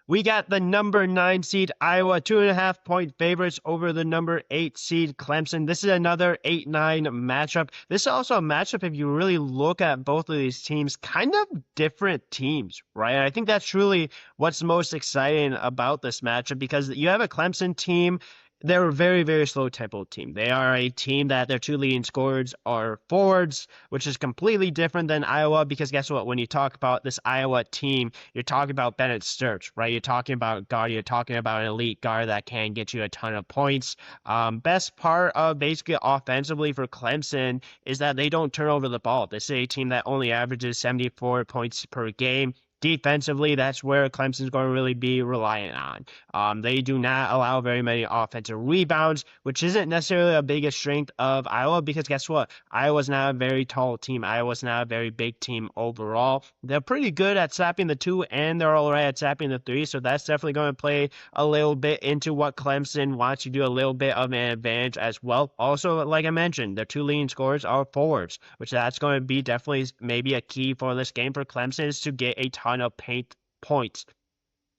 We got the number 9 seed Iowa, 2.5 point favorites over the number 8 seed Clemson. This is another 8-9 matchup. This is also a matchup, if you really look at both of these teams, kind of different teams, right? I think that's truly what's most exciting about this matchup because you have a Clemson team. They're a very, very slow tempo team. They are a team that their two leading scorers are forwards, which is completely different than Iowa because guess what? When you talk about this Iowa team, you're talking about Bennett Stirtz, right? You're talking about guard. You're talking about an elite guard that can get you a ton of points. Best part of basically offensively for Clemson is that they don't turn over the ball. This is a team that only averages 74 points per game. Defensively, that's where Clemson's going to really be reliant on. They do not allow very many offensive rebounds, which isn't necessarily a biggest strength of Iowa because guess what? Iowa's not a very tall team. Iowa's not a very big team overall. They're pretty good at sapping the 2 and they're all right at sapping the 3, so that's definitely going to play a little bit into what Clemson wants to do, a little bit of an advantage as well. Also, like I mentioned, their two leading scorers are forwards, which that's going to be definitely maybe a key for this game for Clemson is to get a ton of paint points.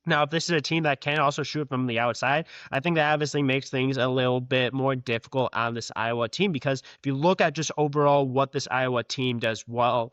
Now, if this is a team that can also shoot from the outside, I think that obviously makes things a little bit more difficult on this Iowa team because if you look at just overall what this Iowa team does well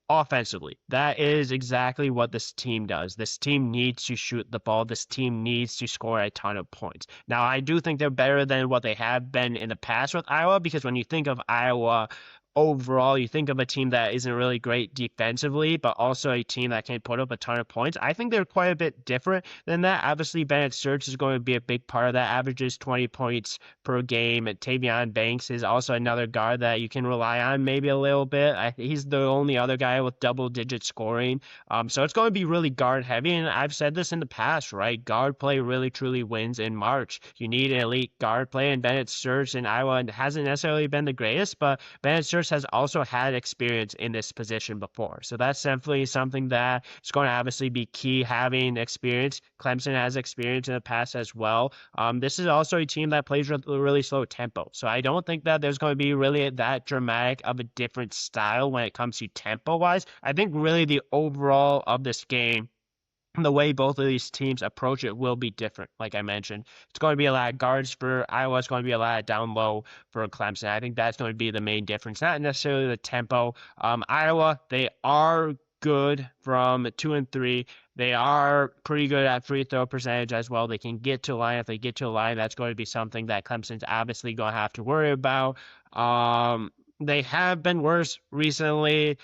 offensively, that is exactly what this team does. This team needs to shoot the ball. This team needs to score a ton of points. Now, I do think they're better than what they have been in the past with Iowa because when you think of Iowa, overall, you think of a team that isn't really great defensively, but also a team that can put up a ton of points. I think they're quite a bit different than that. Obviously, Bennett Stirtz is going to be a big part of that. Averages 20 points per game. And Tavion Banks is also another guard that you can rely on maybe a little bit. He's the only other guy with double-digit scoring. So it's going to be really guard heavy. And I've said this in the past, right? Guard play really truly wins in March. You need an elite guard play, and Bennett Stirtz in Iowa hasn't necessarily been the greatest, but Bennett Stirtz has also had experience in this position before. So that's definitely something that is going to obviously be key, having experience. Clemson has experience in the past as well. This is also a team that plays really slow tempo. So I don't think that there's going to be really that dramatic of a different style when it comes to tempo-wise. I think really the overall of this game, the way both of these teams approach it will be different. Like I mentioned, it's going to be a lot of guards for Iowa. It's going to be a lot of down low for Clemson. I think that's going to be the main difference, not necessarily the tempo. Iowa, they are good from 2 and 3. They are pretty good at free throw percentage as well. They can get to a line. If they get to a line, that's going to be something that Clemson's obviously going to have to worry about. They have been worse recently.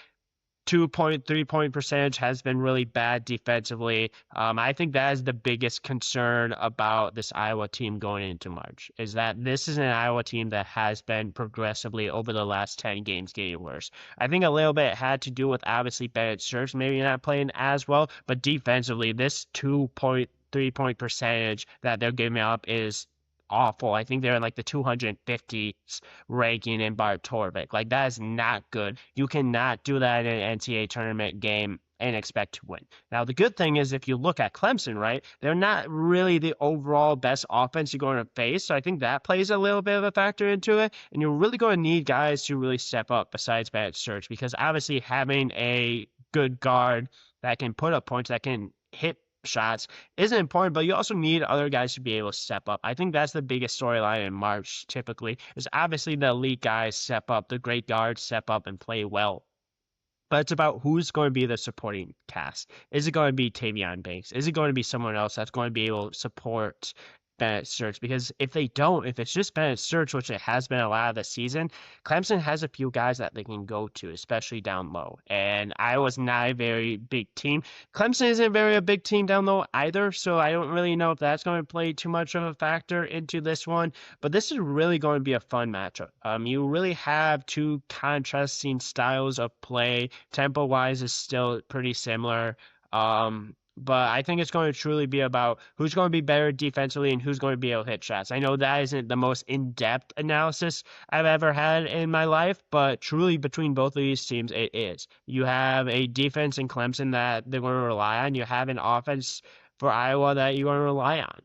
2.3 point percentage has been really bad defensively. I think that is the biggest concern about this Iowa team going into March, is that this is an Iowa team that has been progressively over the last 10 games getting worse. I think a little bit had to do with obviously Bennett Stirtz maybe not playing as well, but defensively, this 2.3 point percentage that they're giving up is awful. I think they're in like the 250s ranking in Bart Torvik. Like, that is not good. You cannot do that in an NCAA tournament game and expect to win. Now, the good thing is if you look at Clemson, right, they're not really the overall best offense you're going to face. So I think that plays a little bit of a factor into it. And you're really going to need guys to really step up besides Bennett Stirtz because obviously having a good guard that can put up points, that can hit shots isn't important, but you also need other guys to be able to step up. I think that's the biggest storyline in March typically, is obviously the elite guys step up, the great guards step up and play well. But it's about who's going to be the supporting cast. Is it going to be Tavion Banks? Is it going to be someone else that's going to be able to support Bennett Stirtz? Because if they don't, if it's just Bennett Stirtz, which it has been a lot of the season, Clemson has a few guys that they can go to, especially down low. And Iowa's not a very big team. Clemson isn't very a big team down low either, so I don't really know if that's going to play too much of a factor into this one. But this is really going to be a fun matchup. You really have two contrasting styles of play. Tempo-wise is still pretty similar. But I think it's going to truly be about who's going to be better defensively and who's going to be able to hit shots. I know that isn't the most in-depth analysis I've ever had in my life, but truly between both of these teams, it is. You have a defense in Clemson that they're going to rely on. You have an offense for Iowa that you're going to rely on.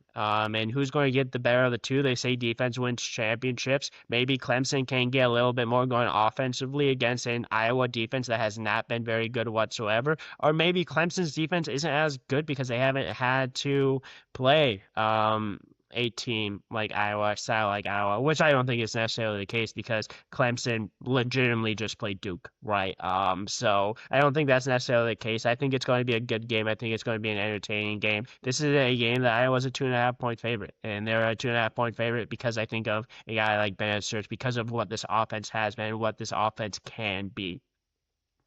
And who's going to get the better of the two? They say defense wins championships. Maybe Clemson can get a little bit more going offensively against an Iowa defense that has not been very good whatsoever. Or maybe Clemson's defense isn't as good because they haven't had to play a team like Iowa, style like Iowa, which I don't think is necessarily the case because Clemson legitimately just played Duke, right? So I don't think that's necessarily the case. I think it's going to be a good game. I think it's going to be an entertaining game. This is a game that Iowa's a 2.5 point favorite, and they're a 2.5 point favorite because I think of a guy like Bennett Stirtz because of what this offense has been, what this offense can be.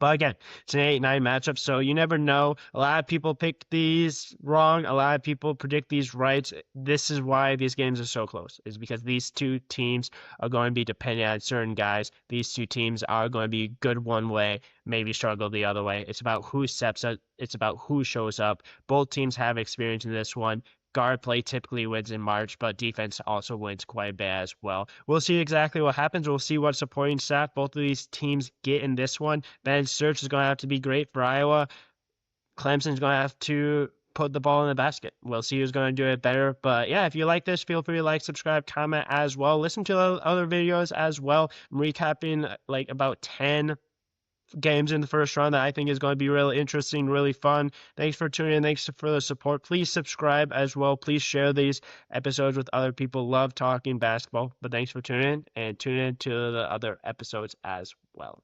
But again, it's an 8-9 matchup, so you never know. A lot of people pick these wrong. A lot of people predict these right. This is why these games are so close, is because these two teams are going to be dependent on certain guys. These two teams are going to be good one way, maybe struggle the other way. It's about who steps up. It's about who shows up. Both teams have experience in this one. Guard play typically wins in March, but defense also wins quite a bit as well. We'll see exactly what happens. We'll see what supporting staff both of these teams get in this one. Bennett Stirtz is going to have to be great for Iowa. Clemson's going to have to put the ball in the basket. We'll see who's going to do it better. But yeah, if you like this, feel free to like, subscribe, comment as well. Listen to other videos as well. I'm recapping like about 10 games in the first round that I think is going to be really interesting, really fun. Thanks for tuning in. Thanks for the support. Please subscribe as well. Please share these episodes with other people. Love talking basketball. But thanks for tuning in and tune in to the other episodes as well.